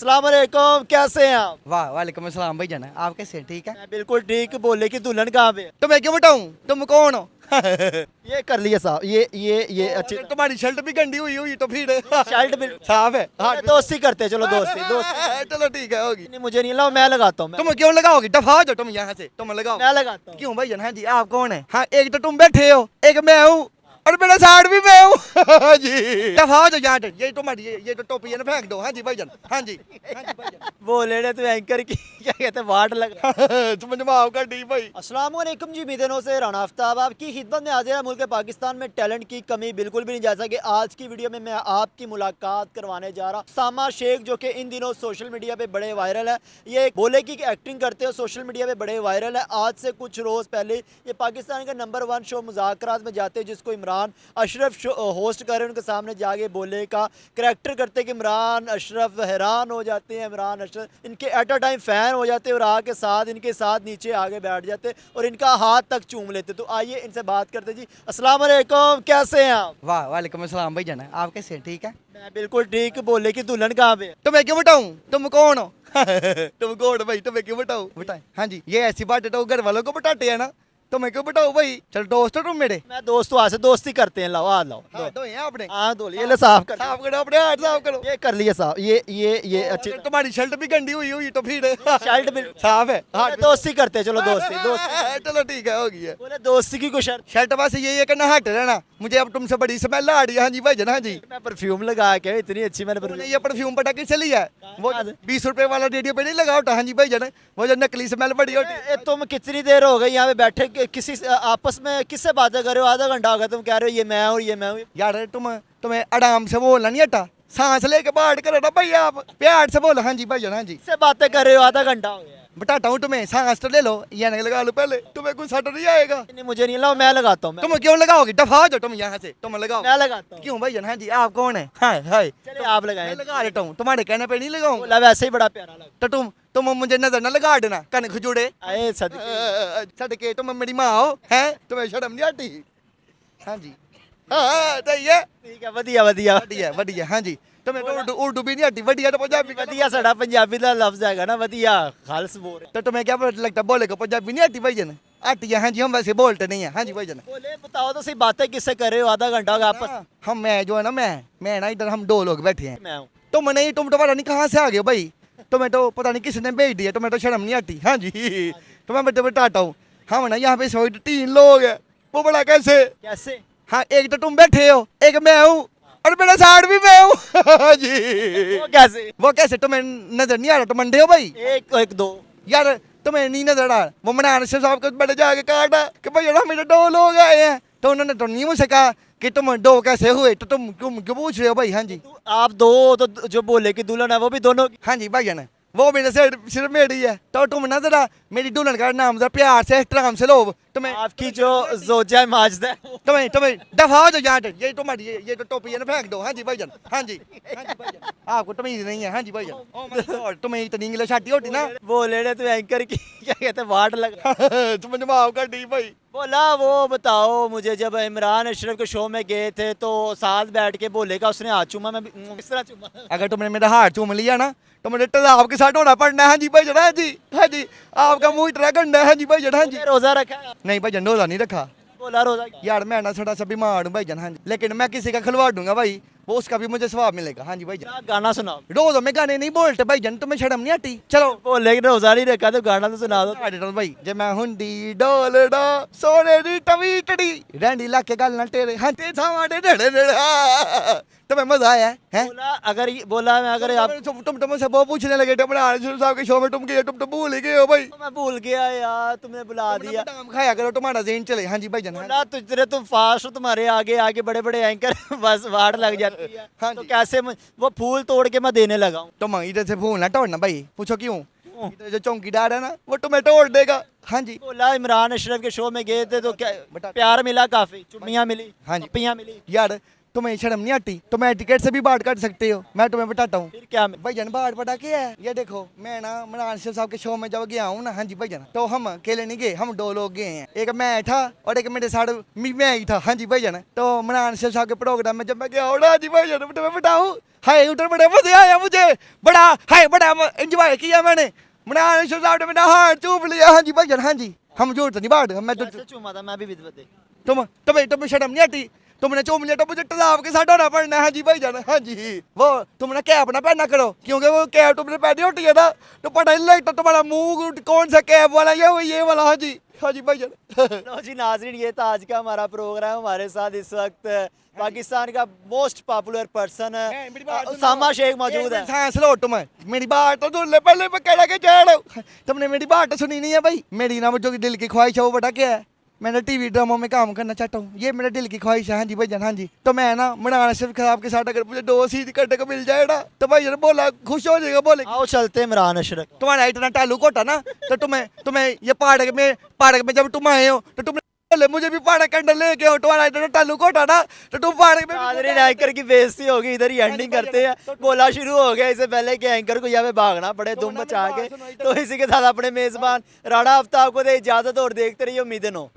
अस्सलाम वालेकुम, कैसे हैं आप? वाह वालेकुम अस्सलाम भाई जाना, आप कैसे हैं? ठीक है। मैं बिल्कुल ठीक। बोले कि दुल्हन कहाँ पे है? तो मैं क्यों बताऊं तुम कौन हो? ये कर लिया साहब, ये अच्छी अगर तुम्हारी शर्ट भी गंदी हुई हुई तो फिर शर्ट बिल्कुल साफ है। हाँ दोस्ती करते हैं, चलो दोस्ती। चलो ठीक है होगी। नहीं मुझे नहीं लाओ, मैं लगाता हूँ। तुम क्यों लगाओगी? दफा हो जाओ तुम यहाँ से, तुम लगाओ। मैं लगाता हूँ। क्यों भाई जान? हाँ जी, आप कौन है? हाँ, एक तो तुम बैठे हो, एक मैं हूँ और मेरा साइड भी मैं हूँ जी। दफा हो जाओ यहाँ से, ये तुम्हारी ये तो टोपी है ना, फेंक दो। हाँ जी भाई जान, हाँ जी भाईजान। बोले ने तो एंकर की क्या कहते हैं, वाट लगा। तुम जवाब कर दी भाई। अस्सलाम वालेकुम जी, उम्मीदों से राना आफ्ताब आपकी खिदमत में हाजिर है। मुल्क पाकिस्तान में टैलेंट की कमी बिल्कुल भी नहीं, जैसा कि आज की वीडियो में मैं आपकी मुलाकात करवाने जा रहा हूँ सामा शेख, जो कि इन दिनों सोशल मीडिया पे बड़े वायरल है। ये बोले की एक्टिंग करते हो, सोशल मीडिया पे बड़े वायरल है। आज से कुछ रोज़ पहले ये पाकिस्तान का नंबर 1 शो मुज़ाकरात में जाते हैं, जिसको इमरान अशरफ होस्ट कर रहे हैं। उनके सामने जाके बोले का करैक्टर करते कि इमरान अशरफ हैरान हो जाते हैं। इमरान अशरफ इनके एट अ टाइम फ़ैन हो जाते हैं और आके साथ इनके साथ नीचे आगे बैठ जाते और इनका हाथ तक चूम लेते। तो आइए इनसे बात करते जी। अस्सलाम वालेकुम, कैसे हैं आप? वाह वालेकुम अस्सलाम भाई जाना, आप कैसे हैं? ठीक है। मैं बिल्कुल ठीक। बोले कि दुल्हन कहाँ पे है? तो मैं क्यों बताऊं तुम कौन हो? तुम कौन हो भाई? तो मैं क्यों बताऊं? बताएं। हाँ जी, ये ऐसी बात है तो घर वालों को बताते हैं ना, तो मैं क्यों बताऊं भाई? चल दोस्त हो तुम मेरे। मैं दोस्तों आज से दोस्ती करते हैं। लाओ आ लाओ। हाँ, तो हैं आपने। हाँ दो ये ले साफ कर। साफ करो अपने हाथ, साफ करो। ये कर लिया साफ। ये अच्छी। अगर तुम्हारी शर्ट भी गंदी हुई हुई तो फिर शर्ट बिल्कुल साफ है। हाँ दोस्ती करते हैं, चलो दोस्ती। चलो ठीक है, होगी है। बोले दोस्ती की कुछ शर्त। शर्ट बस यही है कि ना हट रहना, मुझे अब तुमसे बड़ी स्मेल आ रही है। हाँ जी भाई जान, हाँ जी। मैं परफ्यूम लगा के इतनी अच्छी मैंने तूने ये परफ्यूम पता किससे लिया है? वो कहाँ से? 20 रुपए वाला रेडियो पे नहीं लगा होता। हाँ जी भाई जान, वो जो नकली स्मेल बड़ी होती है। तुम कितनी देर हो गई यहाँ पे बैठे किसी आपस में किससे बातें कर रहे हो? आधा घंटा हो गया, तुम कह रहे हो ये मैं हूँ ये मैं हूँ। यार तुम्हें आराम से बोलना नहीं आता, सांस लेके बात करो ना भाई, आप प्यार से बोलो। हाँ जी भाई जान, हाँ जी। किससे बातें कर रहे हो? आधा घंटा हो गया। बताता हूँ तुम्हें, सांस तो ले लो, ये नहीं लगा लो पहले, तुम्हें गुस्सा तो नहीं आएगा। नहीं मुझे नहीं लाओ, मैं लगाता हूँ। तुम क्यों लगाओगे? दफा हो जाओ तुम यहाँ से, तुम लगाओ। मैं लगाता हूँ। क्यों भाई जान? हाँ जी, आप कौन है? हाय हाय, चलिए आप मैं लगाए। लगा देता हूँ, तुम्हारे कहने पे नहीं लगाऊंगा। बोला वैसे ही बड़ा प्यारा लगा। तो तुम मुझे नजर ना लगा देना, कन खजूड़े आए सदके। सदके, तुम मेरी माँ हो हैं, तुम्हें शर्म नहीं आती? हाँ जी, हाँ सही है, ठीक है, वधिया वधिया बढ़िया बढ़िया। हाँ जी, तुम्हें तो उर्दू भी नहीं आती, बढ़िया तो पंजाबी। वधिया साड़ा पंजाबी का लफ्ज हैगा ना, वधिया खालस बोल। तो तुम्हें क्या लगता बोले को पंजाबी नहीं आती भाई जन? आती है। हाँ जी, हम वैसे बोलते नहीं है। हाँ जी भाई जन। बोले बताओ तो सही, बातें किससे कर रहे हो? आधा घंटा हो गया आपस। हम मैं जो है ना, मैं ना इधर हम 2 लोग बैठे हैं। मैं हूँ। तुम नहीं, तुम तो पता नहीं कहाँ से आ गए भाई, तुम्हें तो पता नहीं किसने भेज दिया, तुम्हें तो शर्म नहीं आती। हाँ जी, तो मैं बताता हूँ। हम ना यहाँ पे 3 लोग हैं, वो बड़ा कैसे। कैसे? हाँ, एक तो तुम बैठे हो, एक मैं हूँ और मेरा साइड भी मैं हूँ। हाँ जी। वो कैसे? तुम्हें नजर नहीं आ रहा? तुम अंधे हो भाई? एक एक दो यार तुम्हें नहीं नजर आ रहा? वो मैंने साहब को बड़े जाके काटा कि भाई ना मेरे 2 लोग आए हैं, तो उन्होंने तो नहीं मुझसे कहा कि तुम 2 कैसे हुए, तो तुम क्यों पूछ रहे हो भाई? हाँ जी, आप दो तो जो बोले कि दुल्हन है वो भी दोनों की। हाँ जी भाई जान, वो मेरे सिर मेरी है, तो तुम ना जरा मेरी दुल्हन का नाम जरा प्यार से एहतराम से लो। तुम्हें आपकी जो जोजा है माजदा है। तुम्हें दफा हो जाओ यहाँ से, ये तुम्हारी ये तो टोपी है ना, फेंक दो। हाँ जी भाई जान, हाँ जी, हाँ जी भाई जान, आपको तमीज नहीं है। हाँ जी भाई जान, ओ माय गॉड, तुम्हें इतनी इंग्लिश आती होती ना। बोले ने तो एंकर की क्या कहते हैं, वाट लगा। तुम जवाब कर दी भाई। बोला वो बताओ मुझे, जब इमरान अशरफ के शो में गए थे तो साथ बैठ के बोलेगा उसने हाथ चूमा, मैं किस तरह चूमा? अगर तुमने मेरा हाथ चूम लिया ना तो मुझे तेजाब के साथ होना पड़ना है। हाँ जी भाई जान, हाँ जी, हाँ जी, आपका मुंह इतना गंदा है। हाँ जी भाई जान, हाँ जी। रोजा रखा है? नहीं भाई जान, रोजा नहीं रखा। बोला रोजा यार मैं ना थोड़ा सा बीमार हूँ भाई जान। हाँ जी, लेकिन मैं किसी का खिलवाड़ दूंगा भाई, वो उसका भी मुझे स्वाब मिलेगा। हाँ जी भाई जान। क्या गाना सुनाओ? रोज में गाने नहीं बोलते भाई जान, तुम्हें शर्म नहीं आती? चलो बोले कि रोजा नहीं रखा तो गाना तो सुना दो। भाई, जे मैं हुंडी डोलड़ा सोने दी टवीटड़ी रैंडी लाके गल ना तेरे हंते सावाडे डड़े डड़ा। तुम्हें मजा आया है? बोला मैं अगर आप तुम मुझसे वो पूछने लगे इमरान साहब के शो में तुम गए, तुम तो भूल ही गए हो भाई। मैं भूल गया यार, तुमने बुला दिया। बादाम खाया करो, तुम्हारा ज़हन चले। हाँ जी भाई जान, बोला तुम फास्ट हो, तुम्हारे आगे आगे बड़े बड़े एंकर बस वाट लग जाती है। हाँ तो जी। कैसे वो फूल तोड़ के मैं देने लगा हूँ। तुम इधर से फूल ना तोड़ना भाई, पूछो क्यों? इधर जो चौकीदार है ना, वो तुम्हें तोड़ देगा। हाँ जी, बोला इमरान अशरफ के शो में गए थे तो क्या प्यार मिला, काफी चुम्मियाँ मिली, हाँ जी। पप्पियाँ मिली। यार तुम्हें शर्म नहीं आती? तुम्हें टिकट से भी बाट काट सकते हो, मैं तुम्हें बताता हूँ। फिर क्या भाईजान बाट पता क्या है, ये देखो मैं ना इमरान शेख साहब के शो में जब गया हूँ ना, हाँ जी भाईजान, तो हम अकेले नहीं गए, हम 2 लोग गए हैं, एक मैं था और एक मेरे साथ मैं ही था। हाँ जी भाईजान, तो इमरान शेख साहब के प्रोग्राम में जब मैं गया हूँ ना, हाँ जी भाईजान, तुम्हें बताऊँ, हाय उधर बड़े मजे आया मुझे, बड़ा एंजॉय किया मैंने। इमरान शेख साहब ने मेरा हाथ चूम लिया। हाँ जी भाईजान, हाँ जी, हम जोड़ तो नहीं बाट, मैं तो कैसे चूमा था, मैं भी विधवत देख। तुम्हें शर्म नहीं आती? तुमने चूम लिया तो मुझे तालाब के साथ होना पड़ना है। हाँ जी भाईजान, हाँ जी, वो तुमने कैप ना पहना करो, क्योंकि वो कैप तुमने पहनी होती है ना, तो पता नहीं लगता तुम्हारा मुंह कौन सा कैप वाला ये वाला। हाँ जी, हाँ जी भाईजान। लो जी नाज़रीन, ये था आज का हमारा प्रोग्राम। हमारे साथ इस वक्त पाकिस्तान का most popular person Usama Shaikh मौजूद है। सांस लो, तुम्हें मेरी बात तो सुन ले पहले, मैं कह के चढ़, तुमने मेरी बात तो सुनी नहीं है भाई। मेरी ना जो दिल की ख्वाहिश है वो बता क्या है, मैंने टीवी ड्रामों में काम करना चाहता हूँ, ये मेरे दिल की ख्वाहिश है। हाँ जी भाईजान, हाँ जी, तो मैं ना इमरान शेख साहब के साथ अगर मुझे 2 सीट करने को मिल जाए ना, तो भाईजान बोला खुश हो जाएगा। बोले आओ चलते हैं इमरान अशरफ। तुम्हारा इतना ताल्लुक होता ना, तो तुम्हें ये पार्क में जब तुम आए हो तो तुमने बोले मुझे भी पार्क के अंदर लेके हो, तुम्हारा इतना ताल्लुक होता ना, तो तुम पार्क में नाज़रीन, एंकर की बेइज्जती होगी, इधर ही एंडिंग करते हैं। बोला शुरू हो गया, इससे पहले कि एंकर को यहाँ पे भागना पड़े दुम मचा के। तो इसी के साथ अपने मेजबान राणा आफ्ताब को दे इजाजत और देखते रहिए उम्मीदें नो।